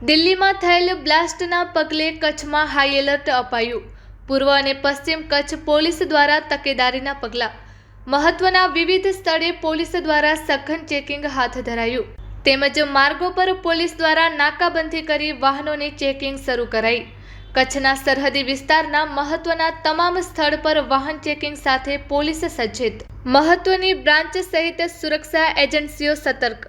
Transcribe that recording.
દિલ્હીમાં થયેલ બ્લાસ્ટના પગલે કચ્છમાં હાઈ એલર્ટ અપાયું। પૂર્વ અને પશ્ચિમ કચ્છ પોલીસ દ્વારા તકેદારીના પગલાં। મહત્વના વિવિધ સ્થળે પોલીસ દ્વારા સઘન ચેકિંગ હાથ ધરાયું તેમજ માર્ગો પર પોલીસ દ્વારા નાકાબંધી કરી વાહનોની ચેકિંગ શરૂ કરાઈ। કચ્છના સરહદી વિસ્તારના મહત્વના તમામ સ્થળ પર વાહન ચેકિંગ સાથે પોલીસ સજ્જ। મહત્વની બ્રાન્ચ સહિત સુરક્ષા એજન્સીઓ સતર્ક।